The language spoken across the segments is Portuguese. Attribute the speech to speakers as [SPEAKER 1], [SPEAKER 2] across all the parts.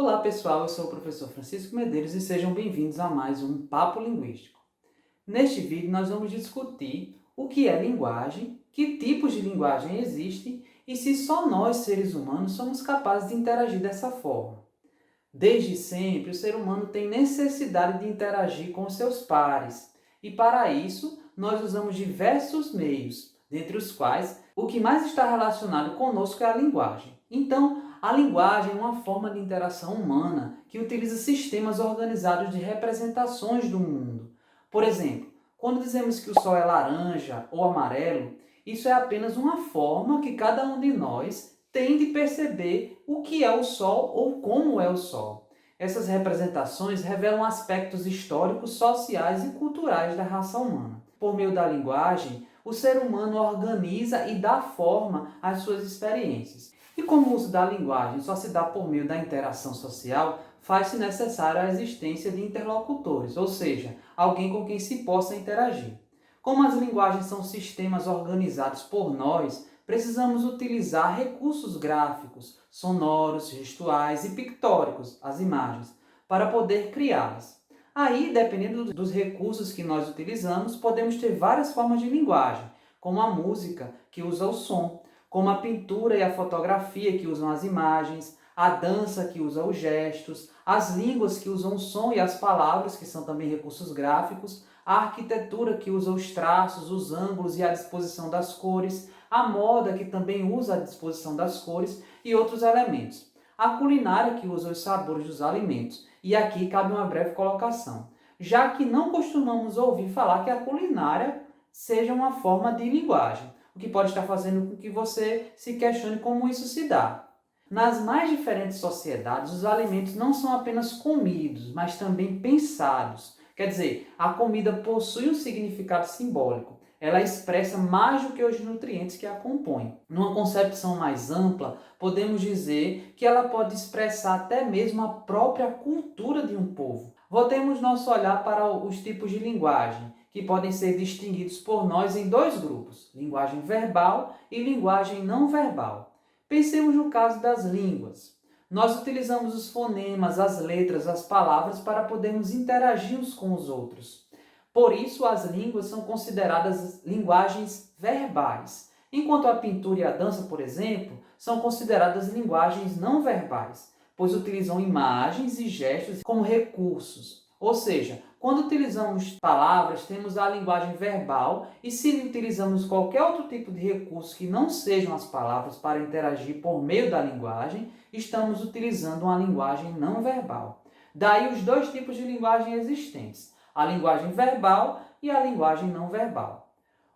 [SPEAKER 1] Olá pessoal, eu sou o professor Francisco Medeiros e sejam bem-vindos a mais um Papo Linguístico. Neste vídeo nós vamos discutir o que é linguagem, que tipos de linguagem existem e se só nós, seres humanos, somos capazes de interagir dessa forma. Desde sempre, o ser humano tem necessidade de interagir com seus pares e para isso nós usamos diversos meios, dentre os quais o que mais está relacionado conosco é a linguagem. Então, a linguagem é uma forma de interação humana que utiliza sistemas organizados de representações do mundo. Por exemplo, quando dizemos que o sol é laranja ou amarelo, isso é apenas uma forma que cada um de nós tem de perceber o que é o sol ou como é o sol. Essas representações revelam aspectos históricos, sociais e culturais da raça humana. Por meio da linguagem, o ser humano organiza e dá forma às suas experiências. E como o uso da linguagem só se dá por meio da interação social, faz-se necessária a existência de interlocutores, ou seja, alguém com quem se possa interagir. Como as linguagens são sistemas organizados por nós, precisamos utilizar recursos gráficos, sonoros, gestuais e pictóricos, as imagens, para poder criá-las. Aí, dependendo dos recursos que nós utilizamos, podemos ter várias formas de linguagem, como a música, que usa o som, como a pintura e a fotografia, que usam as imagens, a dança, que usa os gestos, as línguas, que usam o som e as palavras, que são também recursos gráficos, a arquitetura, que usa os traços, os ângulos e a disposição das cores, a moda, que também usa a disposição das cores e outros elementos. A culinária, que usa os sabores dos alimentos. E aqui cabe uma breve colocação, já que não costumamos ouvir falar que a culinária seja uma forma de linguagem, o que pode estar fazendo com que você se questione como isso se dá. Nas mais diferentes sociedades, os alimentos não são apenas comidos, mas também pensados. Quer dizer, a comida possui um significado simbólico. Ela expressa mais do que os nutrientes que a compõem. Numa concepção mais ampla, podemos dizer que ela pode expressar até mesmo a própria cultura de um povo. Voltemos nosso olhar para os tipos de linguagem, que podem ser distinguidos por nós em dois grupos, linguagem verbal e linguagem não verbal. Pensemos no caso das línguas. Nós utilizamos os fonemas, as letras, as palavras para podermos interagir uns com os outros. Por isso, as línguas são consideradas linguagens verbais, enquanto a pintura e a dança, por exemplo, são consideradas linguagens não verbais, pois utilizam imagens e gestos como recursos. Ou seja, quando utilizamos palavras, temos a linguagem verbal e se utilizamos qualquer outro tipo de recurso que não sejam as palavras para interagir por meio da linguagem, estamos utilizando uma linguagem não verbal. Daí os dois tipos de linguagem existentes, a linguagem verbal e a linguagem não verbal.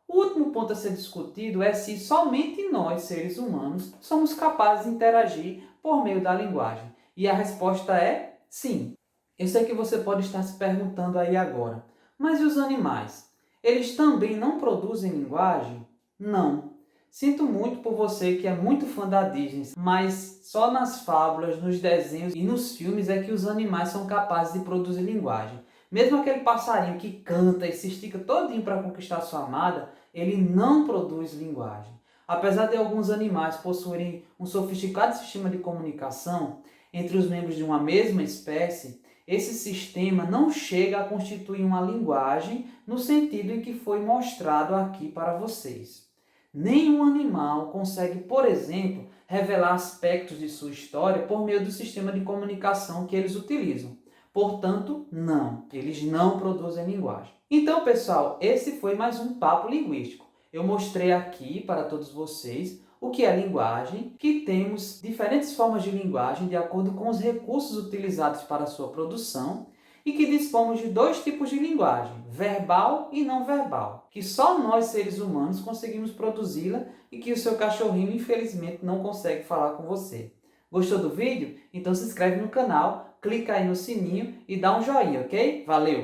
[SPEAKER 1] O último ponto a ser discutido é se somente nós, seres humanos, somos capazes de interagir por meio da linguagem. E a resposta é sim. Eu sei que você pode estar se perguntando aí agora, mas e os animais? Eles também não produzem linguagem? Não. Sinto muito por você que é muito fã da Disney, mas só nas fábulas, nos desenhos e nos filmes é que os animais são capazes de produzir linguagem. Mesmo aquele passarinho que canta e se estica todinho para conquistar sua amada, ele não produz linguagem. Apesar de alguns animais possuírem um sofisticado sistema de comunicação entre os membros de uma mesma espécie, esse sistema não chega a constituir uma linguagem no sentido em que foi mostrado aqui para vocês. Nenhum animal consegue, por exemplo, revelar aspectos de sua história por meio do sistema de comunicação que eles utilizam. Portanto, não, eles não produzem linguagem. Então, pessoal, esse foi mais um Papo Linguístico. Eu mostrei aqui para todos vocês o que é linguagem, que temos diferentes formas de linguagem de acordo com os recursos utilizados para a sua produção e que dispomos de dois tipos de linguagem, verbal e não verbal, que só nós, seres humanos, conseguimos produzi-la e que o seu cachorrinho, infelizmente, não consegue falar com você. Gostou do vídeo? Então se inscreve no canal, clica aí no sininho e dá um joinha, ok? Valeu!